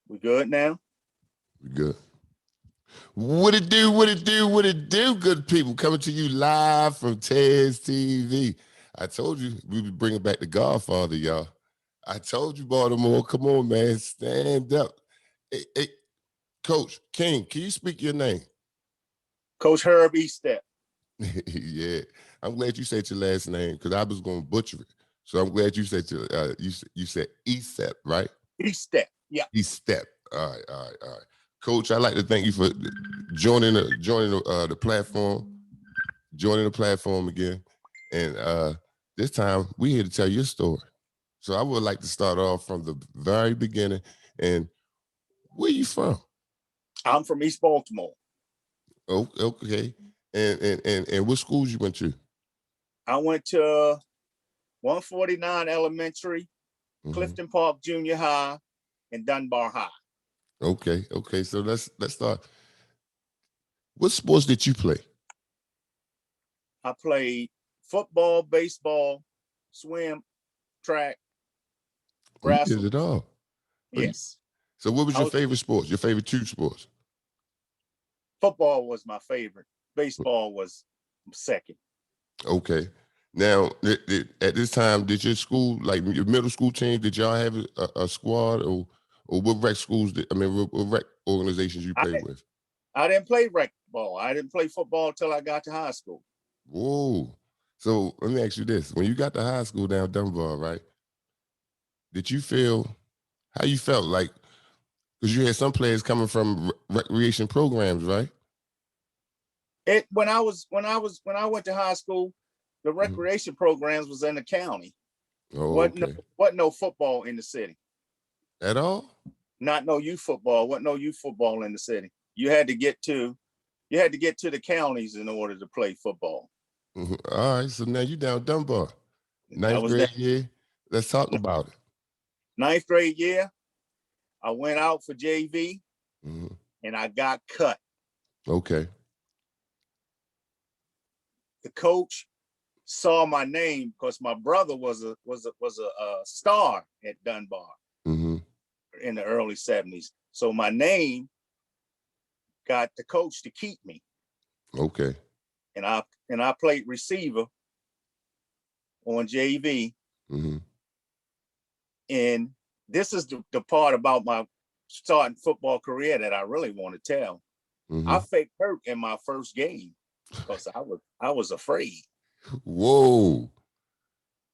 We good now? We good. What it do, what it do, what it do, good people. Coming to you live from Tez TV. I told you we was bringing back the Godfather, y'all. I told you, Baltimore. Come on, man. Stand up. Hey, Coach King, can you speak your name? Coach Herb Estep. Yeah. I'm glad you said your last name because I was going to butcher it. So I'm glad you said you said Estep, right? Estep. Yeah. Estep. All right. Coach, I'd like to thank you for joining the platform, joining the platform again. And this time we're here to tell your story. So I would like to start off from the very beginning. And where you from? I'm from East Baltimore. Oh, okay. And what schools you went to? I went to 149 Elementary, Clifton Park Junior High, and Dunbar High. Okay. So let's start. What sports did you play? I played football, baseball, swim, track, You did it all. Yes. So what was your favorite sports? Your favorite two sports? Football was my favorite. Baseball was second. Okay. Now, at this time, did your school, like your middle school team, did y'all have a squad or what rec schools, what rec organizations you played with? I didn't play rec ball. I didn't play football until I got to high school. Whoa. So let me ask you this. When you got to high school down Dunbar, right, did you feel, how you felt? Like, because you had some players coming from recreation programs, right? When I went to high school, the recreation programs was in the county. Oh, okay. Wasn't no football in the city. At all? Not no youth football. Wasn't no youth football in the city. You had to get to the counties in order to play football. All right. So now you down Dunbar. Ninth grade year. Let's talk about it. Ninth grade year, I went out for JV and I got cut. Okay. The coach saw my name because my brother was a star at Dunbar in the early 70s. So my name got the coach to keep me. Okay. And I played receiver on JV. And this is the part about my starting football career that I really want to tell. I faked hurt in my first game because I was afraid. Whoa.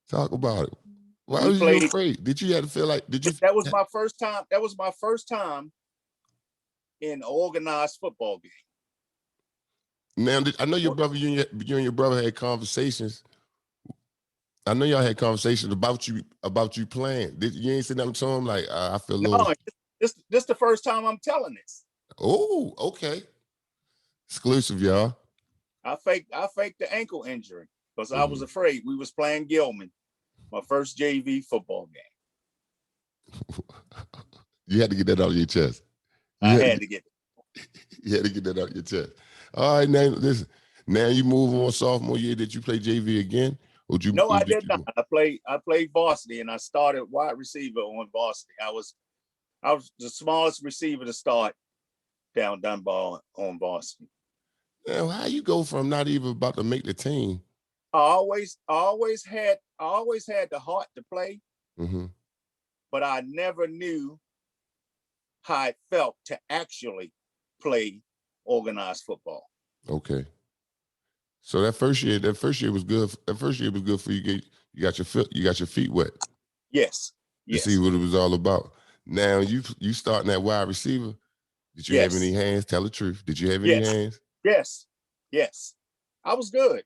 Talk about it. Why was you afraid? Did you have to feel like, That was my first time. That was my first time in an organized football game. Now, I know your brother, you and your brother had conversations. I know y'all had conversations about you playing. You ain't sitting up to him like, I feel a little. No, this the first time I'm telling this. Oh, okay. Exclusive, y'all. I faked the ankle injury because I was afraid. We was playing Gilman, my first JV football game. You had to get that out of your chest. I had to get it. You had to get that out of your chest. All right, now listen. Now you move on sophomore year. Did you play JV again? No, I did not. I played varsity and I started wide receiver on varsity. I was the smallest receiver to start down Dunbar on varsity. Now, how you go from not even about to make the team? I always had the heart to play, but I never knew how it felt to actually play organized football. Okay. So that first year was good. That first year was good for you. You got your feet wet. Yes. To see what it was all about. Now you starting that wide receiver. Did you have any hands? Tell the truth. Did you have any hands? Yes. I was good.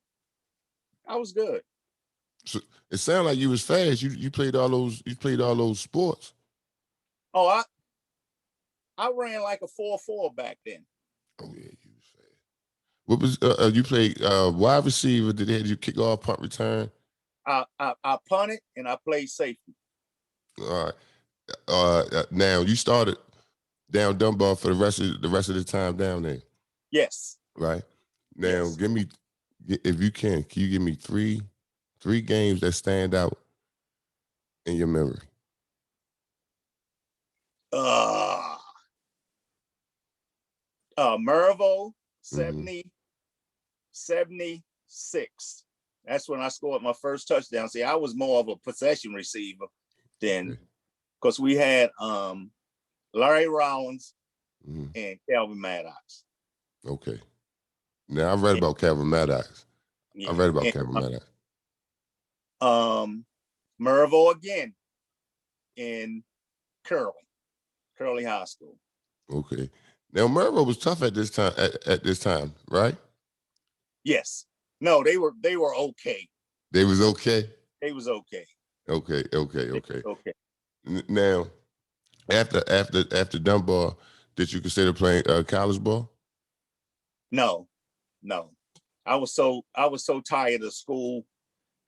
So it sounded like you was fast. You played all those sports. Oh, I ran like a 4.4 back then. Oh yeah, you was fast. What was you played wide receiver? Did they have you kick off, punt, return? I punted and I played safety. All right. Now you started down Dunbar for the rest of the time down there. Yes. Right. Now give me, if you can you give me three games that stand out in your memory? Mervo, Mm-hmm. 76. That's when I scored my first touchdown. See, I was more of a possession receiver than, because we had Larry Rollins and Calvin Maddox. Okay. Now I read about Calvin Maddox. Yeah. I read about Calvin Maddox. Mervo again in Curley High School. Okay. Now Mervo was tough at this time. At this time, right? Yes. No, they were okay. They was okay. They was okay. Okay. Okay. Now, after Dunbar, did you consider playing college ball? No. I was so tired of school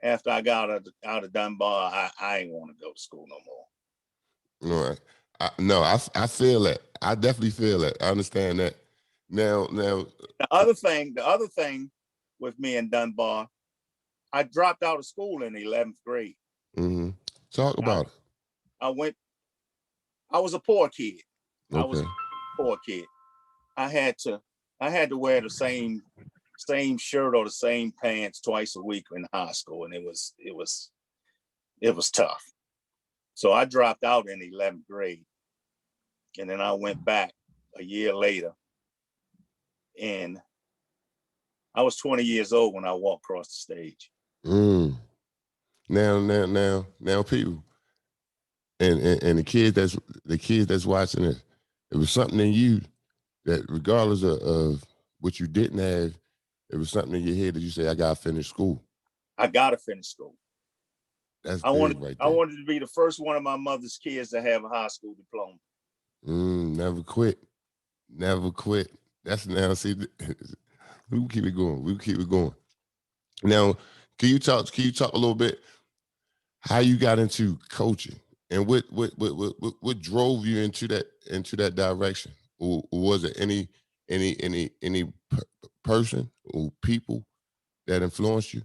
after I got out of Dunbar. I ain't want to go to school no more. All right. I feel that. I definitely feel that. I understand that. Now, the other thing with me in Dunbar, I dropped out of school in the 11th grade. Mm-hmm. Talk about it. I was a poor kid. Okay. I was a poor kid. I had to wear the same shirt or the same pants twice a week in high school, and it was tough. So I dropped out in the 11th grade, and then I went back a year later, and I was 20 years old when I walked across the stage. Now, people, and the kids that's watching it, it was something in you that, regardless of what you didn't have, it was something in your head that you say, I gotta finish school. I gotta finish school. That's big right there. I wanted to be the first one of my mother's kids to have a high school diploma. Never quit. That's now, see, we keep it going. Now, can you talk a little bit how you got into coaching and what drove you into that direction? Or was it any person or people that influenced you?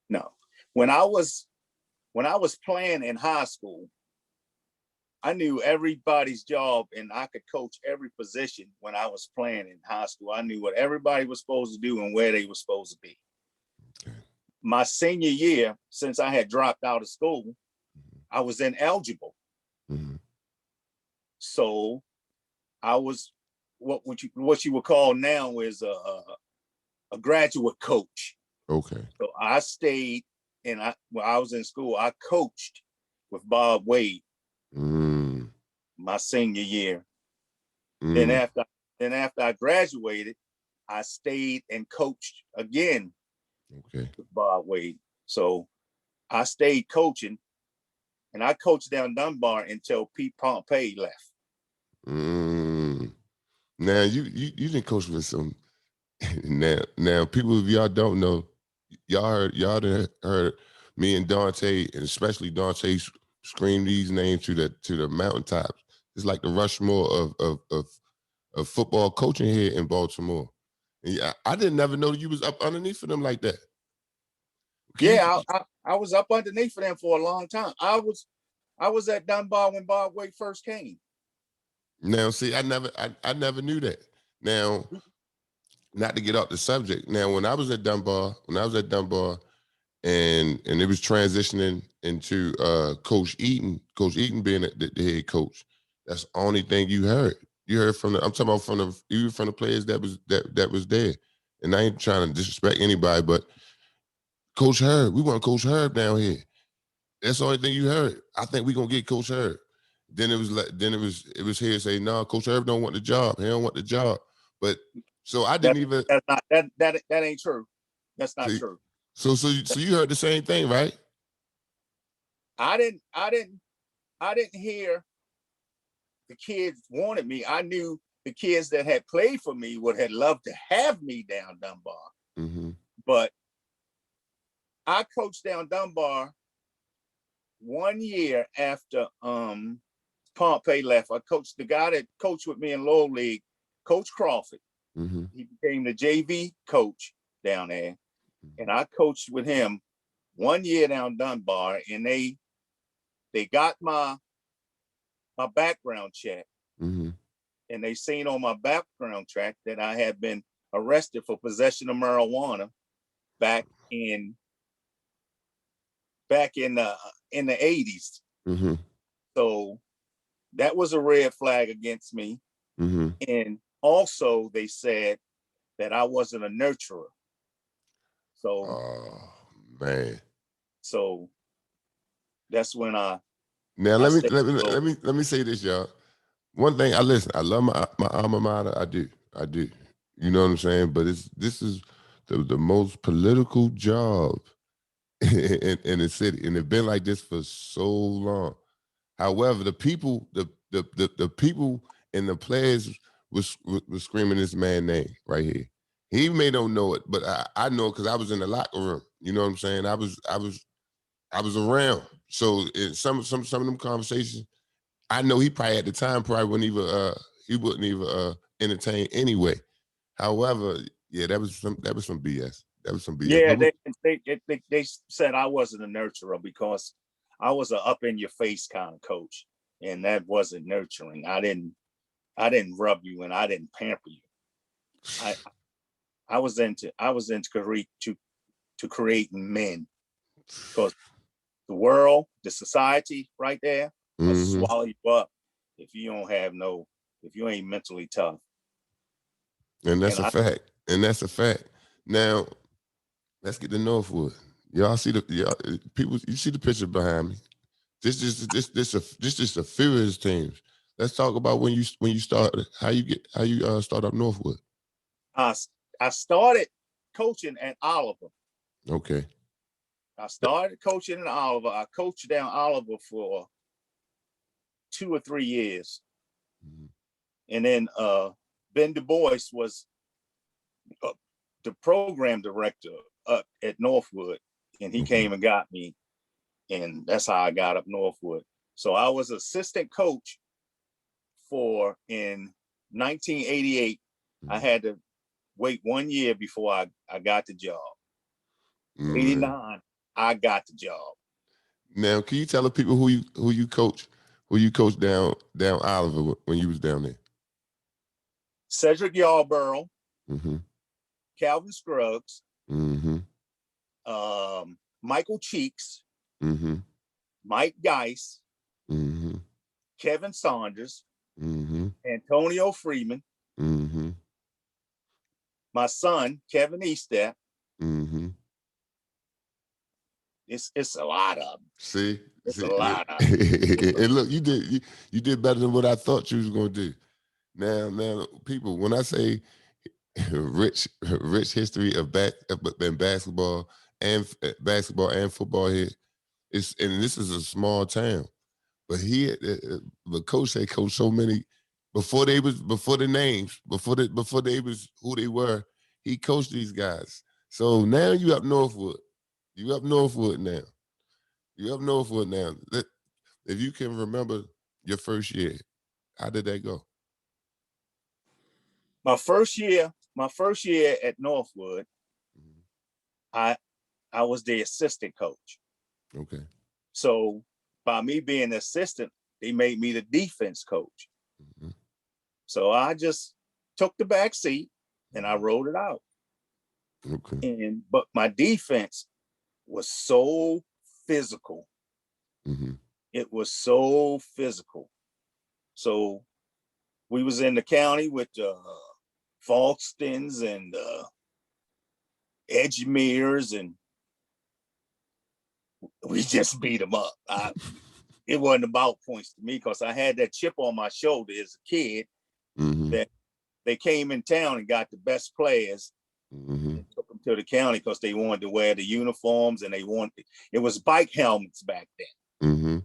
No. When I was playing in high school, I knew everybody's job and I could coach every position when I was playing in high school. I knew what everybody was supposed to do and where they were supposed to be. Okay. My senior year, since I had dropped out of school, I was ineligible. Mm-hmm. So I was what you would call now is a graduate coach. Okay. So I stayed, and when I was in school, I coached with Bob Wade my senior year. Then after I graduated, I stayed and coached again with Bob Wade. So I stayed coaching, and I coached down Dunbar until Pete Pompey left. Now you didn't coach with some. Now people, if y'all don't know, y'all heard me and Dante, and especially Dante, scream these names to the mountaintops. It's like the Rushmore of football coaching here in Baltimore. And yeah, I didn't never know that you was up underneath of them like that. I was up underneath of them for a long time. I was at Dunbar when Bob Wade first came. Now, see, I never knew that. Now, not to get off the subject. Now, when I was at Dunbar, and it was transitioning into Coach Eaton being the head coach, that's the only thing you heard. You heard from I'm talking about from the players that was there. And I ain't trying to disrespect anybody, but Coach Herb, we want Coach Herb down here. That's the only thing you heard. I think we're gonna get Coach Herb. Then it was here say, no, Coach Herb don't want the job. He don't want the job. But so I didn't even. That's not that ain't true. That's not true. So you heard the same thing, right? I didn't hear the kids wanted me. I knew the kids that had played for me would have loved to have me down Dunbar. Mm-hmm. But I coached down Dunbar 1 year after Pompey left. I coached the guy that coached with me in Lower League, Coach Crawford. Mm-hmm. He became the JV coach down there. Mm-hmm. And I coached with him 1 year down Dunbar, and they got my background check. Mm-hmm. and they seen on my background track that I had been arrested for possession of marijuana back in the 80s. Mm-hmm. So that was a red flag against me. Mm-hmm. And also they said that I wasn't a nurturer. So, oh man. So that's when now I let stayed low. me say this, y'all. One thing, I love my alma mater. I do. You know what I'm saying? But this is the most political job in the city, and it's been like this for so long. However, the people and the players was screaming this man's name right here. He may don't know it, but I know it because I was in the locker room. You know what I'm saying? I was around. So in some of them conversations, I know he probably at the time probably wouldn't even entertain anyway. However, yeah, that was some BS. That was some BS. Yeah, But they said I wasn't a nurturer because I was a up in your face kind of coach, and that wasn't nurturing. I didn't rub you and I didn't pamper you. I was into creating men, because the world, the society right there will swallow you up if you ain't mentally tough. And that's a fact. Now, let's get to Northwood. Y'all see people, you see the picture behind me. This is a few of his teams. Let's talk about when you started, how you start up Northwood. I started coaching at Oliver. Okay. I started coaching in Oliver. I coached down Oliver for 2 or 3 years. Mm-hmm. And then Ben Du Bois was the program director at Northwood, and he came and got me, and that's how I got up Northwood. So I was assistant coach in 1988. I had to wait 1 year before I got the job. 89, I got the job. Now, can you tell the people who you coach down Oliver when you was down there? Cedric Yarborough, Calvin Scruggs, Michael Cheeks, Mike Geis, Kevin Saunders, Antonio Freeman, my son Kevin Estep. It's a lot of them. See, a lot of them. And look, you did better than what I thought you was gonna do. Now, people, when I say rich history of basketball and football here, and this is a small town, but the coach had coached so many before they was who they were. He coached these guys. So now you up Northwood. You up Northwood now. If you can remember your first year, how did that go? My first year at Northwood, I was the assistant coach. Okay. So by me being the assistant, they made me the defense coach. So I just took the back seat and I rolled it out. Okay. But my defense was so physical. It was so physical. So we was in the county with Falstons and Edgemeres, and we just beat them up. It wasn't about points to me because I had that chip on my shoulder as a kid that they came in town and got the best players and took them to the county because they wanted to wear the uniforms, and it was bike helmets back then.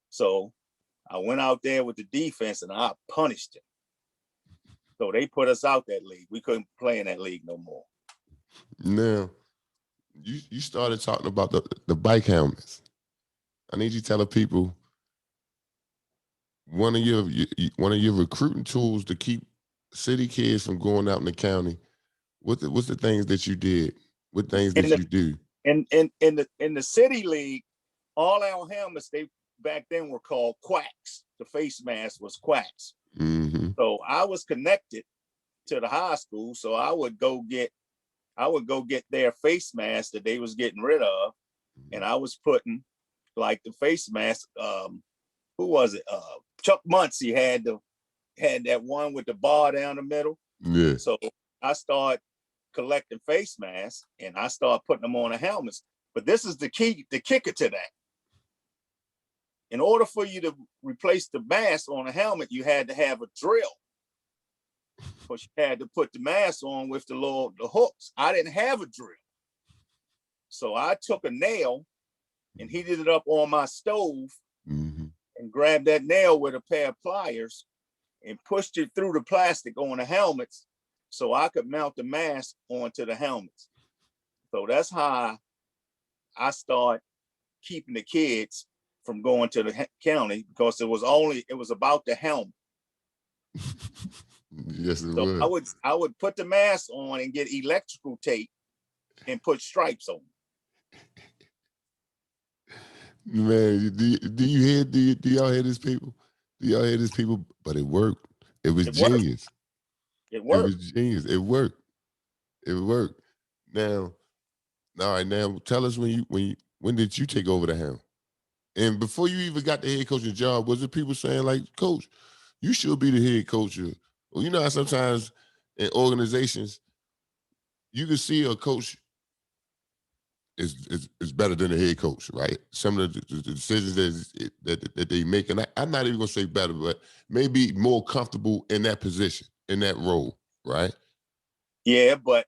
So I went out there with the defense and I punished them. So they put us out that league. We couldn't play in that league no more. Now, you started talking about the bike helmets. I need you to tell the people one of your recruiting tools to keep city kids from going out in the county. What's the things that you did? What things did you do? In the city league, all our helmets back then were called quacks. The face mask was quacks. Mm-hmm. So I was connected to the high school. So I would go get their face mask that they was getting rid of. And I was putting like the face mask. Who was it? Chuck Muncie had that one with the bar down the middle. Yeah. So I started collecting face masks and I started putting them on the helmets. But this is the kicker to that. In order for you to replace the mask on a helmet, you had to have a drill. Because you had to put the mask on with the hooks. I didn't have a drill. So I took a nail and heated it up on my stove and grabbed that nail with a pair of pliers and pushed it through the plastic on the helmets so I could mount the mask onto the helmets. So that's how I started keeping the kids from going to the county, because it was about the helmet. Yes, it So was. I would put the mask on and get electrical tape and put stripes on. Man, do you hear? Do y'all hear this, people? Do y'all hear this, people? But it worked. It was genius. It worked. It was genius. It worked. It worked. Now, all right. Now, tell us when did you take over the helm? And before you even got the head coaching job, was it people saying like, "Coach, you should be the head coach"? Well, you know how sometimes in organizations you can see a coach is better than the head coach, right? Some of the decisions that they make, and I'm not even gonna say better, but maybe more comfortable in that position, in that role, right? Yeah, but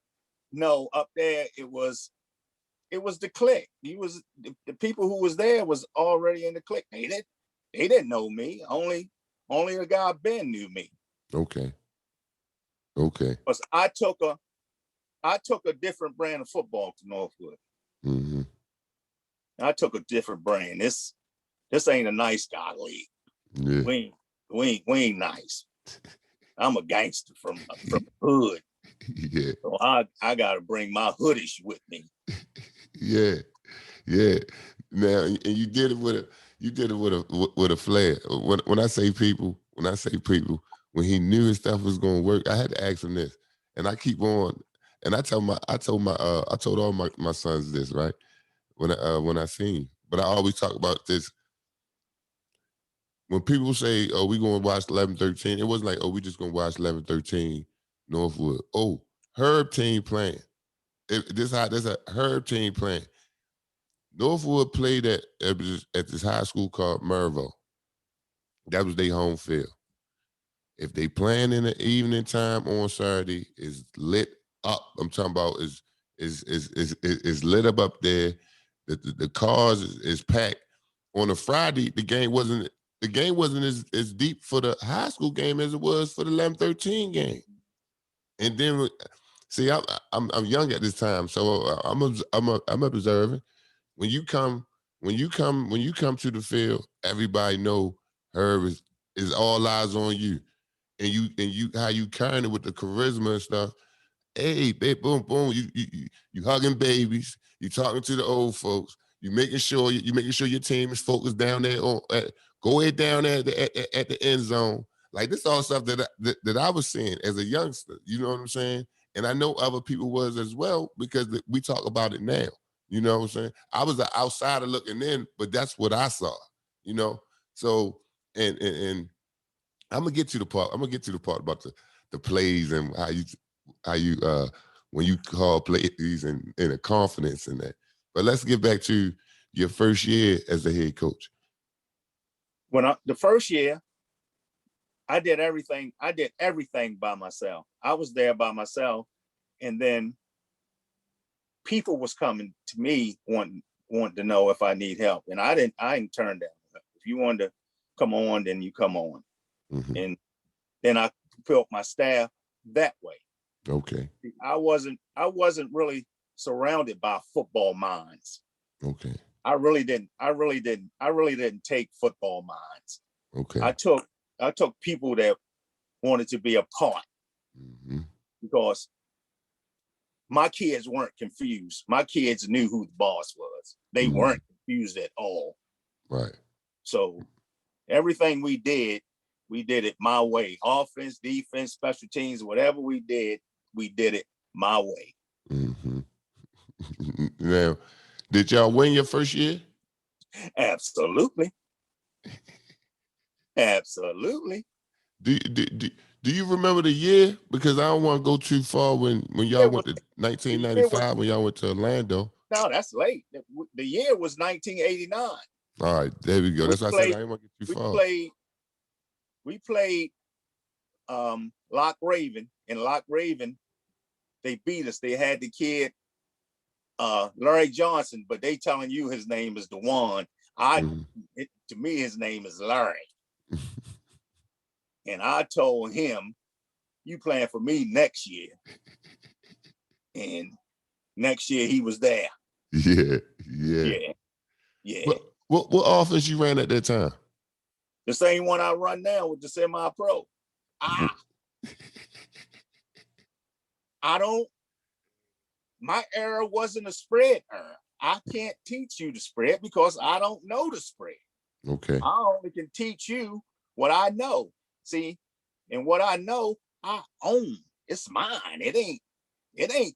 no, up there it was the clique. The people who was there was already in the clique. They didn't know me. Only the guy Ben knew me. Okay. Because I took a different brand of football to Northwood. Mm-hmm. I took a different brand. This ain't a nice guy league. Yeah. We ain't nice. I'm a gangster from the hood. Yeah. So I gotta bring my hoodish with me. Yeah. Now, and you did it with a flair. When I say people, when he knew his stuff was gonna work, I had to ask him this, and I keep on. And I told all my sons this, right? When I seen, but I always talk about this. When people say, "Oh, we gonna watch 11-13," it wasn't like, "Oh, we just gonna watch 11-13 Northwood." Oh, Herb team playing. This a Herb team playing. Northwood played at this high school called Mervo. That was their home field. If they playing in the evening time on Saturday, is lit up. I'm talking about is lit up there. The cars is packed. On a Friday, the game wasn't as deep for the high school game as it was for the 11-13 game. And then, see, I'm young at this time, so I'm observing. When you come to the field, everybody know Herb is all eyes on you, and you how you carrying it with the charisma and stuff. Hey, babe, boom, boom. You hugging babies. You talking to the old folks. You making sure your team is focused down there go ahead down there at the end zone. Like this all stuff that I was seeing as a youngster. You know what I'm saying? And I know other people was as well, because we talk about it now. You know what I'm saying? I was an outsider looking in, but that's what I saw. You know, so and I'm gonna get to the part. About the plays and how you when you call plays and a confidence in that. But let's get back to your first year as the head coach. The first year, I did everything by myself. I was there by myself, and then people was coming to me wanting to know if I need help, and I didn't turn down help. If you wanted to come on, then you come on. Mm-hmm. And then I built my staff that way. Okay. I wasn't really surrounded by football minds. Okay. I really didn't take football minds. Okay. I took people that wanted to be a part. Mm-hmm. Because my kids weren't confused. My kids knew who the boss was. They Mm-hmm. weren't confused at all. Right. So everything we did We did it my way. Offense, defense, special teams, whatever we did it my way. Mm-hmm. Now, did y'all win your first year? Absolutely. Absolutely. Do you remember the year? Because I don't want to go too far when y'all went to 1995 when y'all went to Orlando. No, that's late. The year was 1989. All right, there we go. That's why I said I didn't want to get too far. We played Lock Raven. In Lock Raven, they beat us. They had the kid Larry Johnson, but they telling you his name is DeJuan. To me, his name is Larry. And I told him, you playing for me next year. And next year he was there. Yeah. What offense you ran at that time? The same one I run now with the semi-pro. My era wasn't a spread era. I can't teach you the spread because I don't know the spread. Okay. I only can teach you what I know. See, and what I know, I own. It's mine. It ain't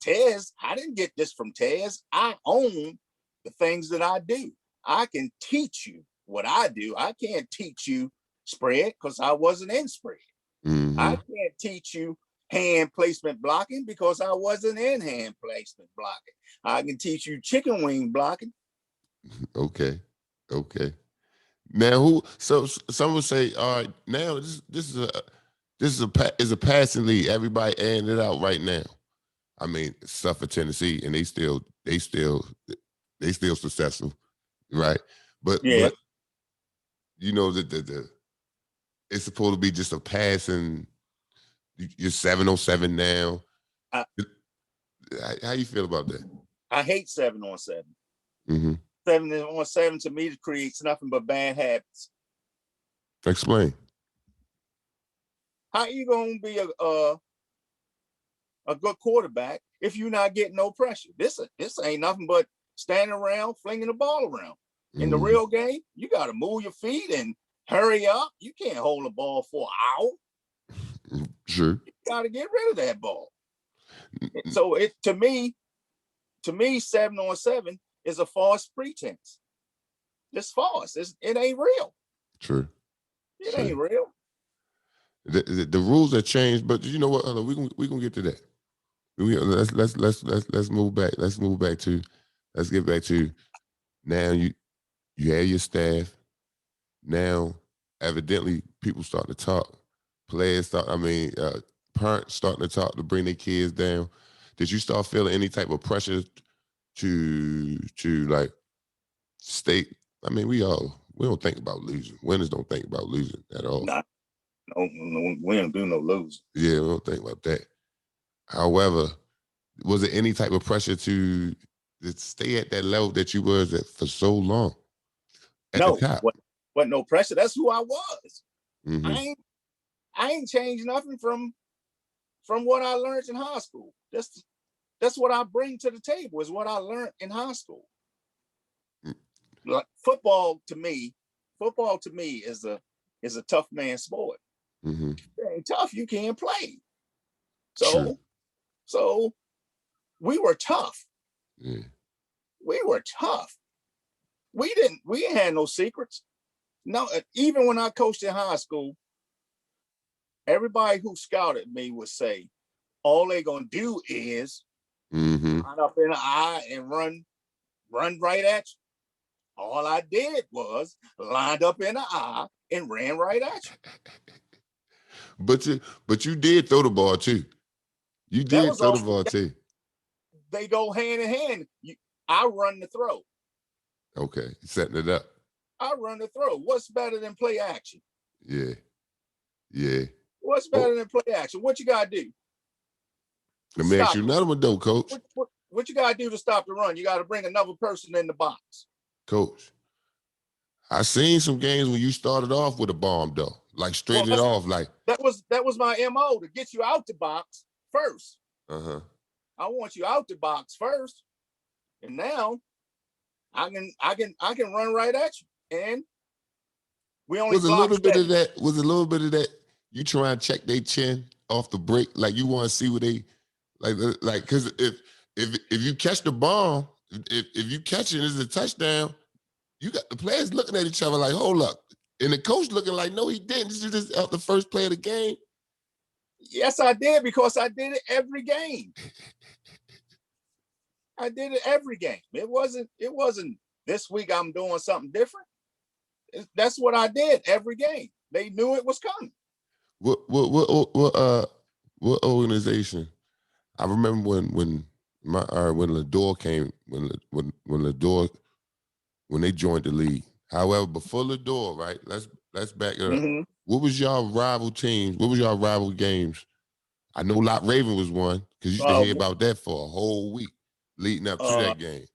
Tez. I didn't get this from Tez. I own the things that I do. I can teach you what I do. I can't teach you spread because I wasn't in spread. Mm-hmm. I can't teach you hand placement blocking because I wasn't in hand placement blocking. I can teach you chicken wing blocking. Okay. Now, so some would say, all right, now this is a passing league. Everybody airing it out right now. I mean, Suffolk, Tennessee, and they still successful, right? But you know that the it's supposed to be just a passing. You're 7-on-7 now. How you feel about that? I hate 7-on-7. Mm-hmm. 7-on-7 to me creates nothing but bad habits. Explain. How you gonna be a good quarterback if you're not getting no pressure? This ain't nothing but standing around flinging the ball around. In the real game, you got to move your feet and hurry up. You can't hold the ball for an hour. Sure. You got to get rid of that ball. So to me, 7-on-7 is a false pretense. It's false. It ain't real. True. It ain't real. The rules have changed, but you know what? We gonna get to that. Let's move back. Let's get back to now. You have your staff. Now, evidently, people starting to talk. Parents starting to talk to bring their kids down. Did you start feeling any type of pressure to like stay? I mean, we don't think about losing. Winners don't think about losing at all. No, we don't do no losing. Yeah, we don't think about that. However, was there any type of pressure to stay at that level that you was at for so long? At the top? Wasn't no pressure. That's who I was. Mm-hmm. I ain't changed nothing from what I learned in high school. That's what I bring to the table, is what I learned in high school. Like football to me is a tough man sport. Mm-hmm. It ain't tough, you can't play. So we were tough. Yeah. We were tough. We ain't had no secrets. No, even when I coached in high school, everybody who scouted me would say, all they gonna do is line up in the eye and run right at you. All I did was lined up in the eye and ran right at you. But you did throw the ball too. You did throw the ball too. They go hand in hand. I run the throw. Okay, setting it up. I run the throw. What's better than play action? Yeah. What's better than play action? What you gotta do? Let me ask you another one though, Coach. What you gotta do to stop the run? You gotta bring another person in the box. Coach, I seen some games when you started off with a bomb though, like straight it off, like that was my MO, to get you out the box first. I want you out the box first, and now I can run right at you, and We only Was a blocked little bit of 7. that. Was a little bit of that. You try and check their chin off the break, like you want to see what they like. Because if you catch the bomb, if you catch it as a touchdown, you got the players looking at each other like, hold up, and the coach looking like, no, he didn't. This is just out the first play of the game. Yes, I did, because I did it every game. I did it every game. It wasn't this week I'm doing something different. That's what I did every game. They knew it was coming. What organization? I remember when Lador came, when Lador, when they joined the league. However, before Lador, right? Let's back it up. Mm-hmm. What was y'all rival teams? What was y'all rival games? I know Lot Raven was one, because you used to hear about that for a whole week leading up to that game.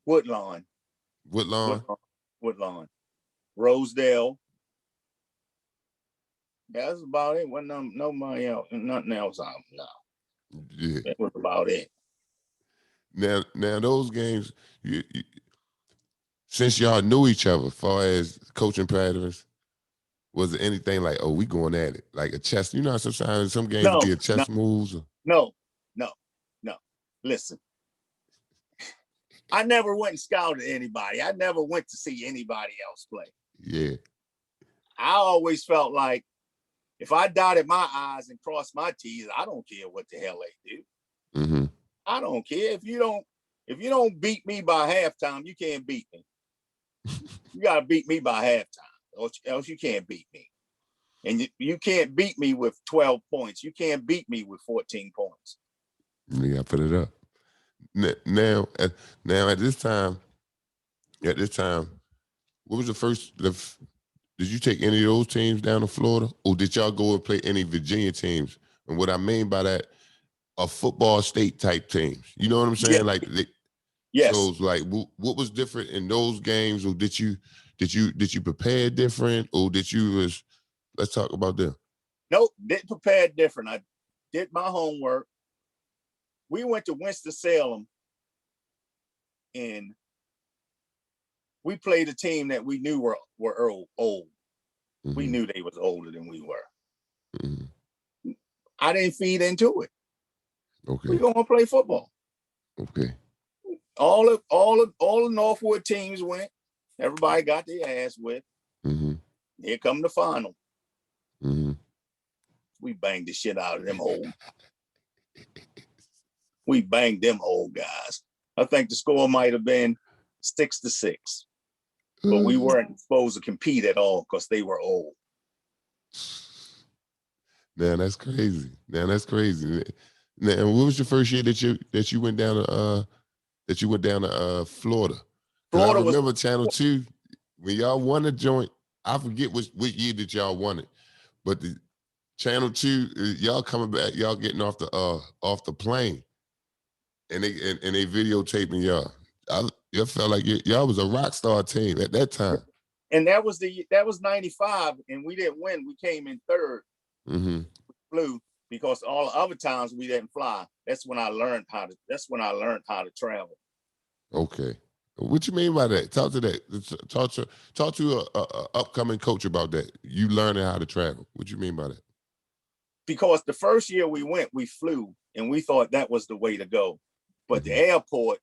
Woodlawn. Rosedale. That's about it. Wasn't nobody else, nothing else. No. Yeah. That was about it. Now those games, since y'all knew each other, as far as coaching patterns, was there anything like, oh, we going at it, like a chess? You know, sometimes some games be a chess moves. No. Listen, I never went and scouted anybody. I never went to see anybody else play. Yeah. I always felt like if I dotted my I's and crossed my T's, I don't care what the hell they do. Mm-hmm. I don't care. If you don't beat me by halftime, you can't beat me. You gotta beat me by halftime, else you can't beat me. And you can't beat me with 12 points. You can't beat me with 14 points. You gotta put it up. Now at this time, what was the first? Did you take any of those teams down to Florida, or did y'all go and play any Virginia teams? And what I mean by that, a football state type teams. You know what I'm saying? Yeah. Yes. So it's like, what was different in those games, or did you prepare different, or did you let's talk about them. Nope, didn't prepare different. I did my homework. We went to Winston-Salem, and we played a team that we knew were old. Mm-hmm. We knew they was older than we were. Mm-hmm. I didn't feed into it. Okay. We're gonna play football. Okay. All the Northwood teams went. Everybody got their ass whipped. Mm-hmm. Here come the final. Mm-hmm. We banged the shit out of them old. We banged them old guys. I think the score might have been 6-6. But we weren't supposed to compete at all because they were old. Man, that's crazy. Now, what was your first year that you went down to Florida? Florida, I remember Channel 2 when y'all won a joint. I forget what year that y'all won it, but the Channel 2, y'all coming back, y'all getting off the plane, and they videotaping y'all. I felt like y'all was a rock star team at that time. And that was 95, and we didn't win. We came in third. Mm-hmm. We flew because all the other times we didn't fly. That's when I learned how to travel. Okay. What you mean by that? Talk to that. Talk to a upcoming coach about that. You learning how to travel. What you mean by that? Because the first year we went, we flew, and we thought that was the way to go. But mm-hmm. The airport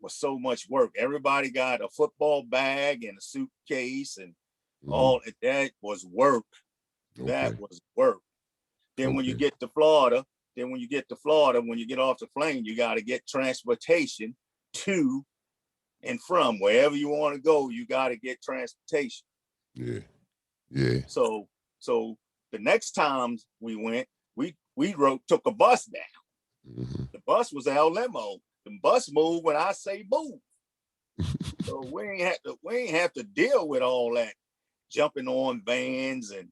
was so much work. Everybody got a football bag and a suitcase, and mm-hmm. all that was work. Okay. That was work. Then when you get to Florida, when you get off the plane, you got to get transportation to and from wherever you want to go. You got to get transportation. Yeah. So the next times we went, we took a bus down. Mm-hmm. The bus was our limo. The bus moved when I say move. So we ain't have to deal with all that jumping on vans and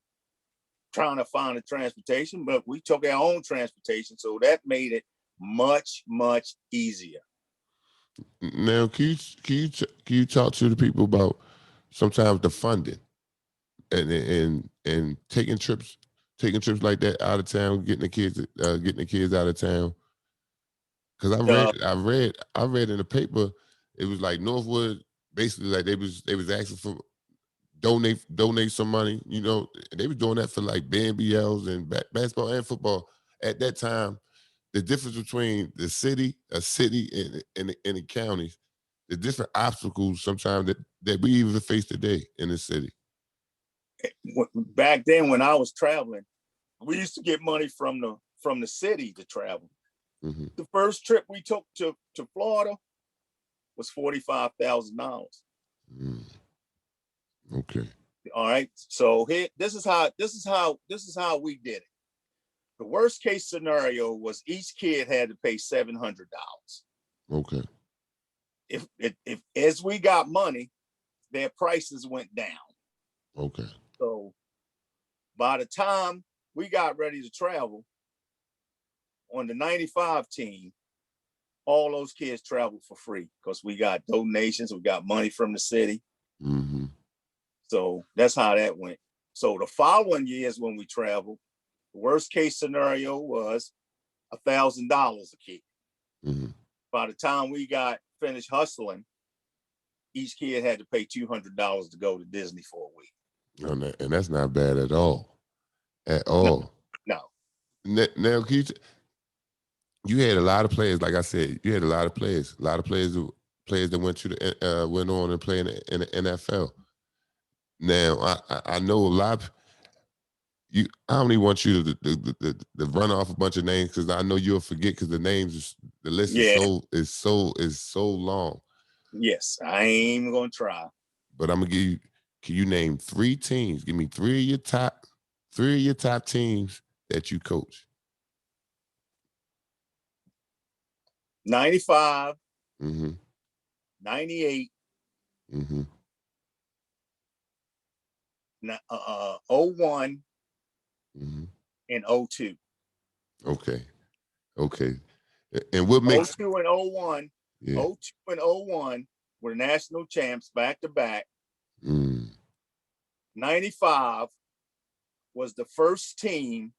trying to find a transportation, but we took our own transportation, so that made it much, much easier. Now, can you talk to the people about sometimes the funding and taking trips like that out of town, getting the kids out of town? Because I read in the paper, it was like Northwood basically like they was asking for donate some money. You know, they were doing that for like BNBLs and basketball and football. At that time, the difference between a city, and the counties, the different obstacles sometimes that we even face today in the city. Back then, when I was traveling, we used to get money from the city to travel. Mm-hmm. The first trip we took to Florida was $45,000. Okay. All right. So here, this is how we did it. The worst case scenario was each kid had to pay $700. Okay. If as we got money, their prices went down. Okay. So by the time we got ready to travel on the 95 team, all those kids traveled for free because we got donations, we got money from the city. Mm-hmm. So that's how that went. So the following years when we traveled, the worst case scenario was $1,000 a kid. Mm-hmm. By the time we got finished hustling, each kid had to pay $200 to go to Disney for a week. And that's not bad at all. At all. No. Now, you had a lot of players, like I said, you had a lot of players that went on and played in the NFL. Now, I know a lot of I don't even want you to run off a bunch of names because I know you'll forget because the list is so long. Yes, I ain't even gonna try. But I'm gonna give you. Can you name 3 teams? Give me 3 of your top teams that you coach. 95, 98, 01, and 02. Okay. And what makes 02 and 01, 02 and 01 were national champs back to back. 95 was the first team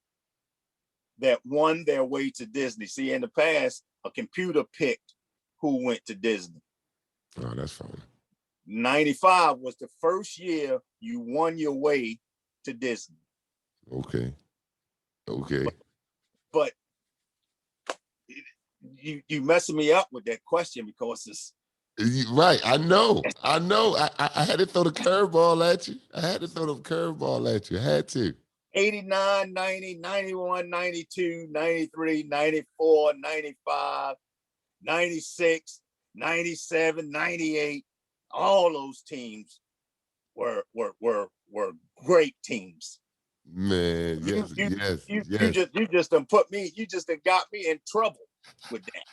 that won their way to Disney. See, in the past, a computer picked who went to Disney. Oh, that's fine. 95 was the first year you won your way to Disney. Okay. But you messing me up with that question because it's right. I know. I had to throw the curveball at you. I had to. 89, 90, 91, 92, 93, 94, 95, 96, 97, 98. All those teams were great teams. Man, yes. You just done got me in trouble with that.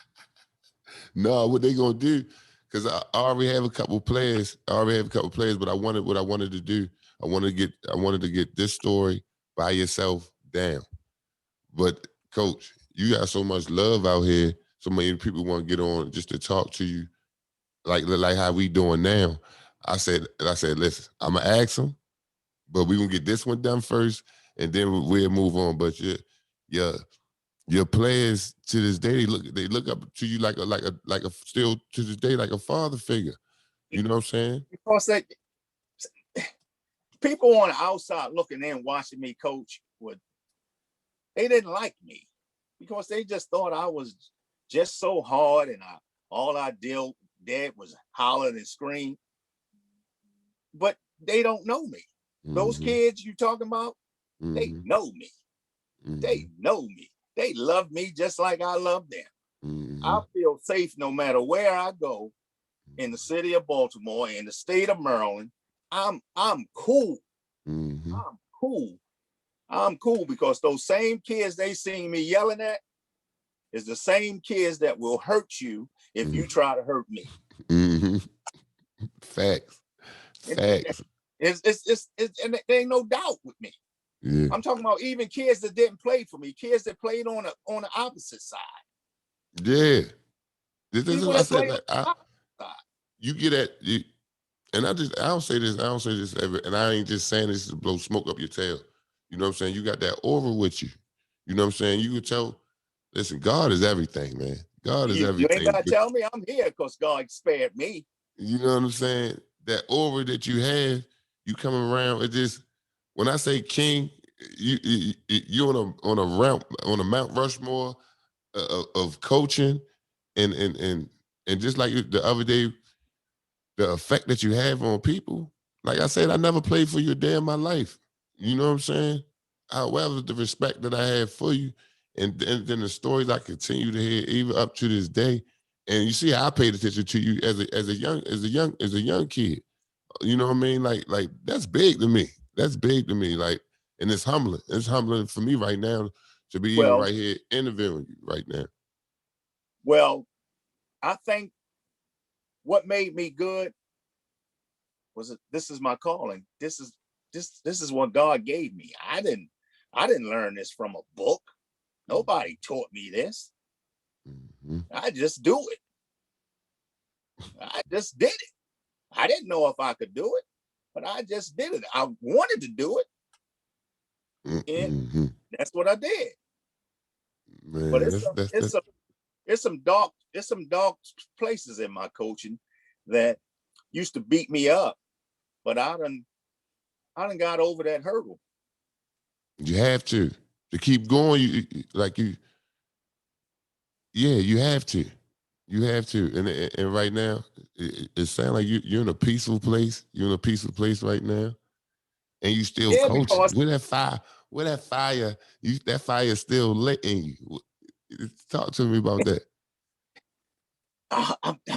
No, what they gonna do? Because I already have a couple players. But what I wanted to do, I wanted to get this story by yourself down. But Coach, you got so much love out here. So many people want to get on just to talk to you, like how we doing now. I said, listen, I'm gonna ask them, but we gonna get this one done first, and then we'll move on. But your players to this day, they look up to you like a still to this day like a father figure. You know what I'm saying? Because people on the outside looking in, watching me coach, they didn't like me because they just thought I was just so hard, and all I did was holler and scream. But they don't know me. Those kids you talking about, they know me. They know me. They love me just like I love them. I feel safe no matter where I go in the city of Baltimore, in the state of Maryland. I'm cool. I'm cool because those same kids they seen me yelling at is the same kids that will hurt you if you try to hurt me. Facts. It's and there ain't no doubt with me. Yeah. I'm talking about even kids that didn't play for me, kids that played on the opposite side. Yeah. This is what I said. You get at you, and I don't say this ever, and I ain't just saying this to blow smoke up your tail. You know what I'm saying? You got that aura with you. You know what I'm saying? You could tell, listen, God is everything, man. God is everything. You ain't gotta tell me I'm here because God spared me. You know what I'm saying? That aura that you have, You coming around, it just, when I say king, you on a ramp, on a Mount Rushmore of coaching, and just like the other day, the effect that you have on people. Like I said, I never played for you a day in my life. You know what I'm saying? However, the respect that I have for you, and then the stories I continue to hear even up to this day. And you see how I paid attention to you as a young kid. You know what I mean? Like that's big to me. That's big to me. Like, and it's humbling. It's humbling for me right now to be even Well, right here interviewing you right now. well, I think what made me good was it, this is my calling. This is what God gave me. I didn't learn this from a book. Nobody taught me this. Mm-hmm. I just do it. I just did it. I didn't know if I could do it, but I just did it. I wanted to do it, and Mm-hmm. that's what I did. But Man, that's it's some dark places in my coaching that used to beat me up, but I done got over that hurdle. you have to keep going. Yeah, you have to. You have to. And right now, it sounds like you're in a peaceful place. You're in a peaceful place right now, and you still Yeah, coaching. because That fire is still lit in you. Talk to me about that.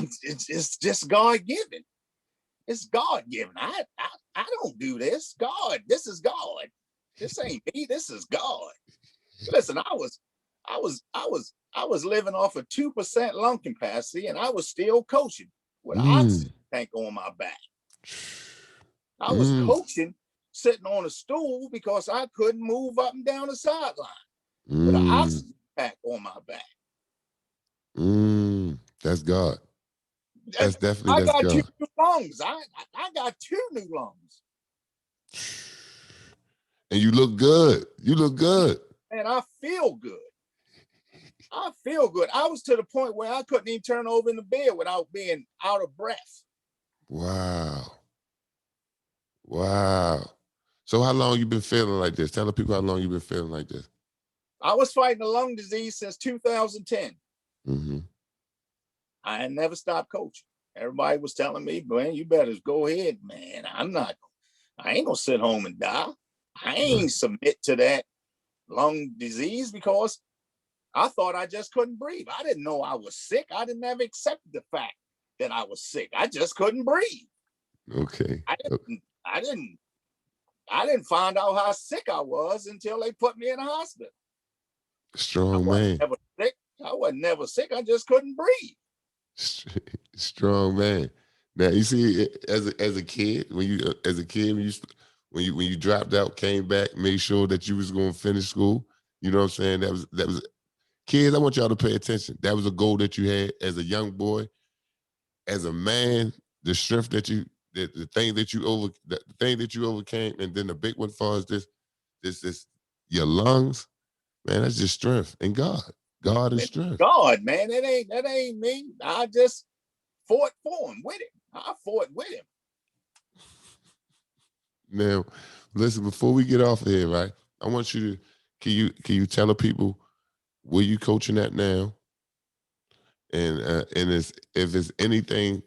it's just God given. It's God given. I don't do this. God, this is God. This ain't me. This is God. Listen, I was living off of 2% lung capacity, and I was still coaching with an Mm. oxygen tank on my back. I was Mm. coaching sitting on a stool because I couldn't move up and down the sideline with an Mm. oxygen pack on my back. Mm. That's God. I That's got two God. new lungs. I got two new lungs. And you look good. You look good. And I feel good. I feel good. I was to the point where I couldn't even turn over in the bed without being out of breath. Wow. Wow. So how long you been feeling like this? Tell the people how long you been feeling like this. I was fighting a lung disease since 2010. Mm-hmm. I had never stopped coaching. Everybody was telling me, man, you better go ahead, man. I ain't gonna sit home and die. I ain't submit to that lung disease because I thought I just couldn't breathe. I didn't know I was sick. I didn't ever accept the fact that I was sick. I just couldn't breathe. Okay. I didn't, I didn't, I didn't find out how sick I was until they put me in a hospital. I Strong wasn't man. never sick. I wasn't never sick. I just couldn't breathe. Strong man. Now you see, as a kid, when you dropped out, came back, made sure that you was going to finish school. You know what I'm saying? That was kids. I want y'all to pay attention. That was a goal that you had as a young boy, as a man. The strength that the thing that the thing that you overcame, and then the big one for us, this your lungs, man. That's just strength and God. God is strength. God, man, that ain't me. I just fought for him with him. I fought with him. Now, listen, before we get off of here, right? I want you to can you tell the people where you coaching at now, and if it's anything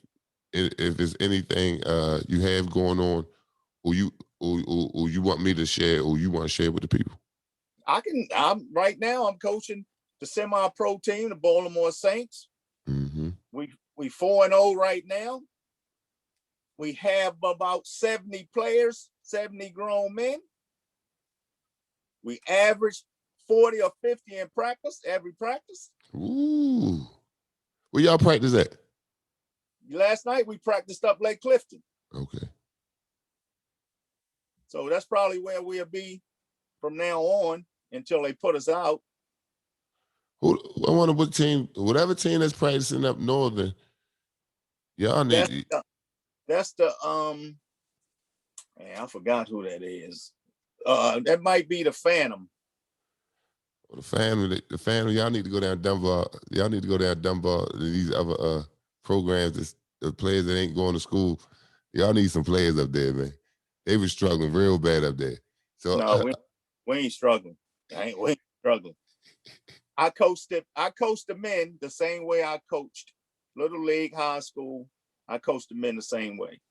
if it's anything you have going on, or you want me to share, or you want to share with the people. I'm right now. I'm coaching the semi-pro team, the Baltimore Saints. Mm-hmm. We 4-0 right now. We have about 70 players, 70 grown men. We average 40 or 50 in practice, every practice. Ooh. Where y'all practice at? Last night we practiced up Lake Clifton. Okay. So that's probably where we'll be from now on until they put us out. I wonder what team, whatever team that's practicing up northern, y'all need. That's the man, I forgot who that is. That might be the Phantom. The family, y'all need to go down Dunbar. Y'all need to go down Dunbar. These other programs, the players that ain't going to school. Y'all need some players up there, man. they were struggling real bad up there. So No, we ain't struggling. We ain't struggling. I coached the men the same way I coached Little League, high school. I coached the men the same way.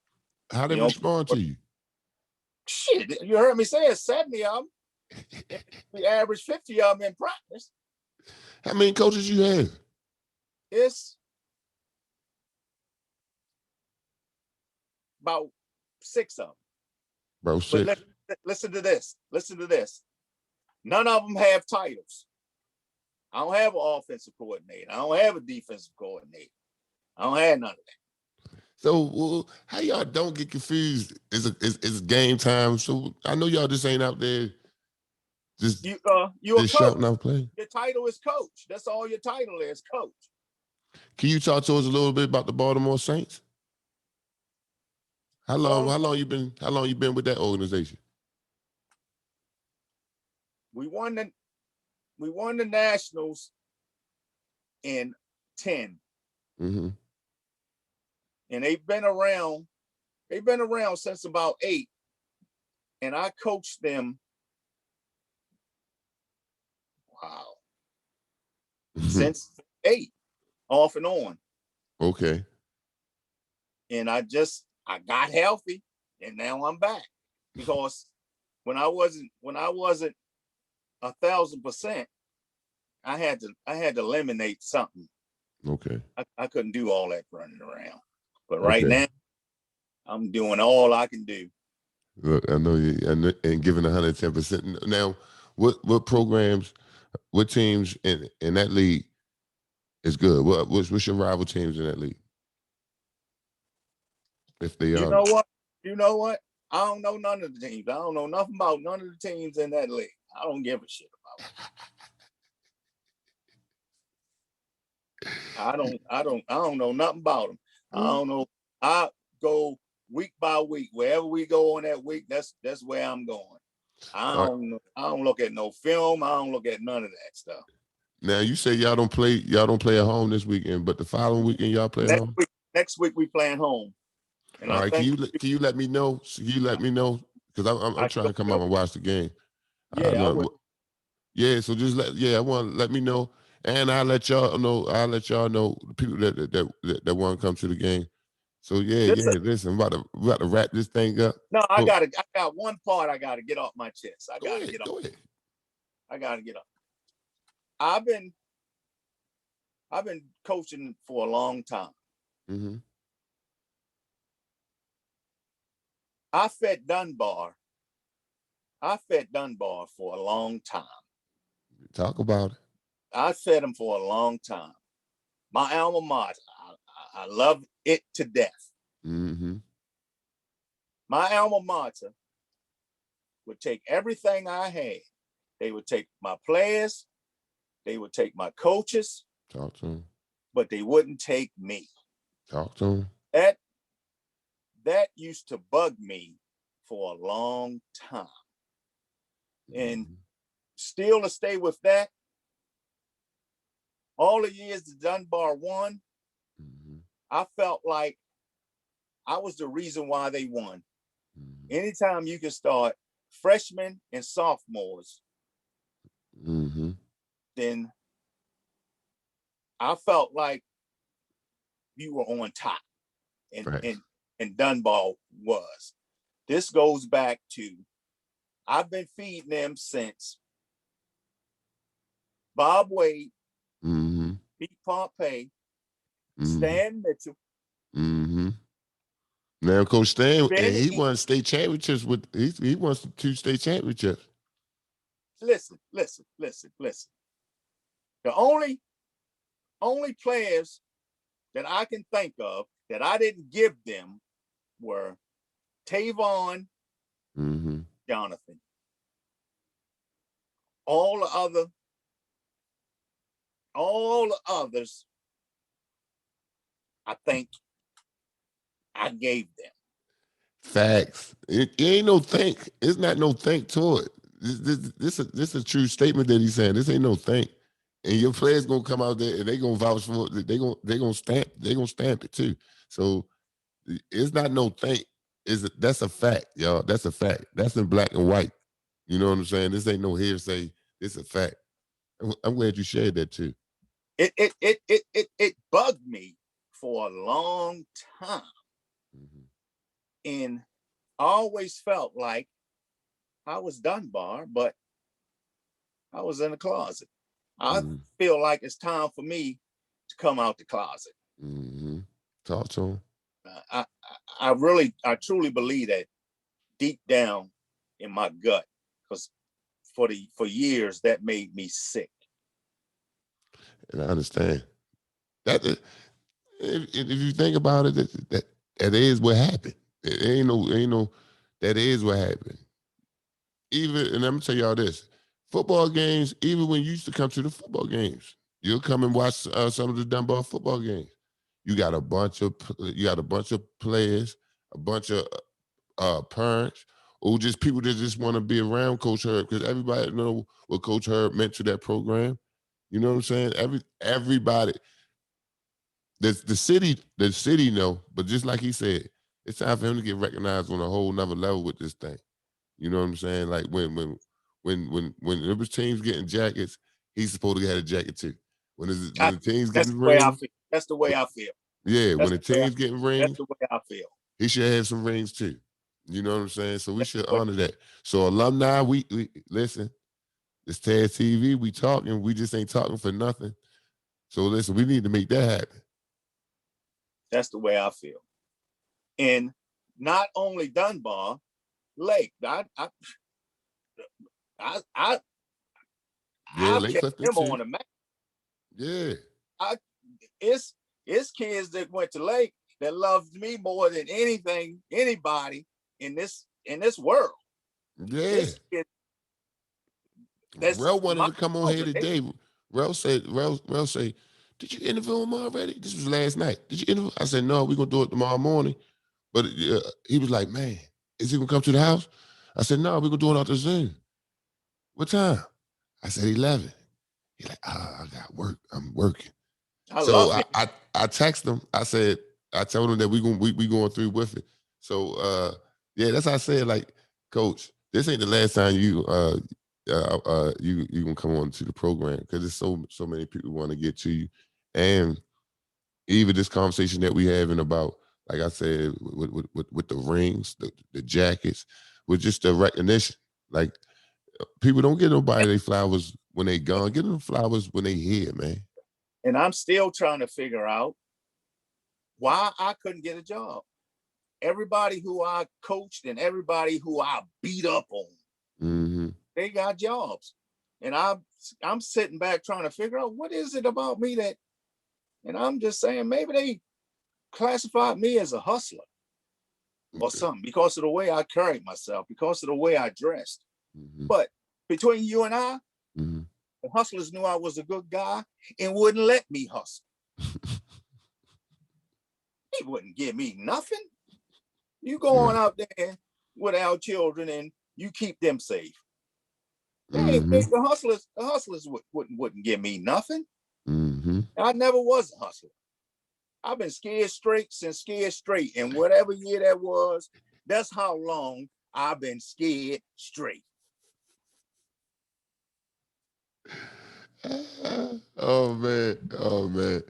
how they respond to you? Shit, you heard me say it, 70 of them. We average 50 of them in practice. How many coaches you have? It's about 6 of them. Bro, 6. But listen to this. Listen to this. None of them have titles. I don't have an offensive coordinator. I don't have a defensive coordinator. I don't have none of that. So how y'all don't get confused? It's game time. So I know y'all just ain't out there just you a coach. Shouting out playing. Your title is coach. That's all your title is, coach. Can you talk to us a little bit about the Baltimore Saints? How long you been with that organization? We won the Nationals in 10. Mm-hmm. And they've been around since about 8. And I coached them. Wow. Since 8, off and on. Okay. And I got healthy, and now I'm back. Because when I wasn't 1,000%, I had to eliminate something. Okay. I couldn't do all that running around. But right now, I'm doing all I can do. Look, I know you, and giving 110%. Now, what programs, what teams in that league is good? What's your rival teams in that league? If they are, you know what? I don't know none of the teams. I don't know nothing about none of the teams in that league. I don't give a shit about them. I don't know nothing about them. I don't know. I go week by week. Wherever we go on that week, that's where I'm going. I don't look at no film. I don't look at none of that stuff. Now you say y'all don't play at home this weekend, but the following weekend y'all play at home. Next week we playing home. And all right, can you let me know? Because I'm trying to come out and watch the game. Yeah, yeah. So just I want to let me know, and I'll let y'all know. The people that want to come to the game. So listen, we about to wrap this thing up. No, I got one part I gotta get off my chest. Go ahead. I gotta get up. I've been coaching for a long time. Mm-hmm. I fed Dunbar for a long time. Talk about it. I fed him for a long time. My alma mater, I love it to death. Mm-hmm. My alma mater would take everything I had. They would take my players. They would take my coaches. Talk to them. But they wouldn't take me. Talk to them. That used to bug me for a long time. And still to stay with that, all the years that Dunbar won, I felt like I was the reason why they won. Anytime you can start freshmen and sophomores, then I felt like you were on top, and Dunbar was. This goes back to, I've been feeding them since Bob Wade, Pete Pompey, Stan Mitchell. Now, Coach Stan, and he won state championships he won 2 state championships. Listen. The only players that I can think of that I didn't give them were Tavon, Jonathan. All the others, I think I gave them. Facts. It ain't no think. It's not no think to it. This is a true statement that he's saying. This ain't no think. And your players gonna come out there and they gonna vouch for it. They gonna stamp it too. So it's not no think. That's a fact, y'all. That's a fact. That's in black and white. You know what I'm saying? This ain't no hearsay. It's a fact. I'm glad you shared that too. It bugged me for a long time. Mm-hmm. And I always felt like I was Dunbar, but I was in the closet. I feel like it's time for me to come out the closet. Mm-hmm. Talk to him. I truly believe that deep down in my gut, because for years that made me sick. And I understand that. If you think about it, that is what happened. It ain't no. That is what happened. Even, and I'm gonna tell y'all this: football games. Even when you used to come to the football games, you'll come and watch some of the Dunbar football games. You got a bunch of players, a bunch of parents, or just people that just want to be around Coach Herb, because everybody know what Coach Herb meant to that program. You know what I'm saying? Everybody. The city know, but just like he said, it's time for him to get recognized on a whole nother level with this thing. You know what I'm saying? Like when it was teams getting jackets, he's supposed to get a jacket too. When the teams getting rings, that's the way I feel. Yeah, when the teams getting rings, that's the way I feel. He should have some rings too. You know what I'm saying? So we should honor that. So alumni, we listen. It's TAS TV. We talking. We just ain't talking for nothing. So listen, we need to make that happen. That's the way I feel. And not only Dunbar, Lake. I Lake kept him on the map. Yeah. It's kids that went to Lake that loved me more than anybody in this world. Yeah. Rel wanted to come on here today. Rel say, did you interview him already? This was last night. Did you interview? I said, no, we're going to do it tomorrow morning. But he was like, man, is he going to come to the house? I said, no, we're going to do it off the Zoom. What time? I said, 11. He's like, I got work. I'm working. I texted him. I told him that we going through with it. So yeah, that's how I said, like, Coach, this ain't the last time you gonna come on to the program, because there's so many people want to get to you. And even this conversation that we having about, like I said, with the rings, the jackets, with just the recognition. Like, people don't get nobody their flowers when they gone. Get them flowers when they here, man. And I'm still trying to figure out why I couldn't get a job. Everybody who I coached and everybody who I beat up on, they got jobs. And I'm sitting back trying to figure out, what is it about me that, and I'm just saying, maybe they classified me as a hustler or something because of the way I carried myself, because of the way I dressed. But between you and I, the hustlers knew I was a good guy and wouldn't let me hustle. They wouldn't give me nothing. You go on out there with our children and you keep them safe. The hustlers wouldn't give me nothing. I never was a hustler. I've been scared straight since scared straight. And whatever year that was, that's how long I've been scared straight. Oh man.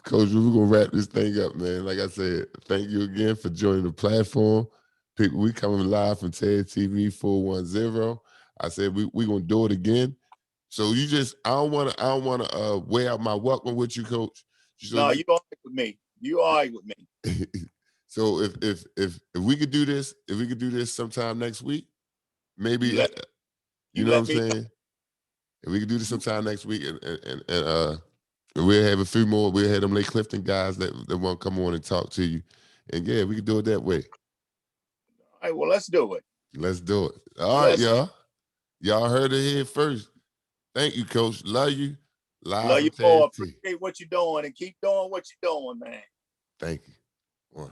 Coach, we're gonna wrap this thing up, man. Like I said, thank you again for joining the platform. We coming live from TAS TV 410. I said we gonna do it again. So I don't wanna weigh out my welcome with you, Coach. So no, you all right with me. You all right with me. So if we could do this sometime next week, maybe you know what I'm saying? If we could do this sometime next week, and we'll have a few more. We'll have them Lake Clifton guys that want to come on and talk to you. And yeah, we can do it that way. All right, well, let's do it. Let's do it. All right, y'all. Y'all heard it here first. Thank you, Coach. Love you. Love you more. Appreciate what you're doing and keep doing what you're doing, man. Thank you.